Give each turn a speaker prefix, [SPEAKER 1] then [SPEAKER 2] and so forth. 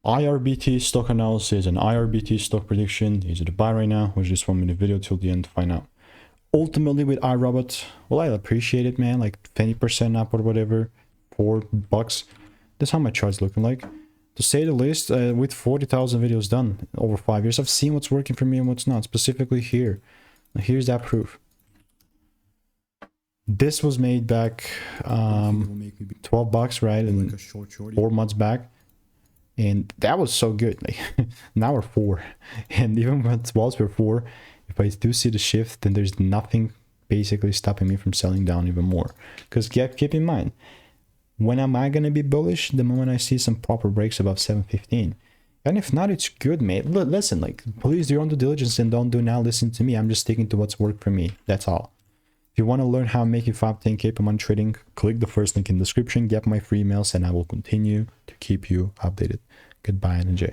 [SPEAKER 1] IRBT stock analysis and IRBT stock prediction. Is it a buy right now? Or just 1 minute video till the end to find out. Ultimately with iRobot, well, I appreciate it, man. Like 20% up or whatever, $4. That's how my chart's looking like. To say the least, with 40,000 videos done over 5 years, I've seen what's working for me and what's not, specifically here. Now, here's that proof. This was made back 12 bucks, right? And 4 months back. And that was so good. Like now we're 4. And even when it was before, if I do see the shift, then there's nothing basically stopping me from selling down even more. Because keep in mind, when am I going to be bullish? The moment I see some proper breaks above 715. And if not, it's good, mate. Listen, like, please do your own due diligence and don't do now listen to me. I'm just sticking to what's worked for me. That's all. If you want to learn how I'm making 5-10K per month trading, click the first link in the description, get my free emails, and I will continue to keep you updated. Goodbye and enjoy.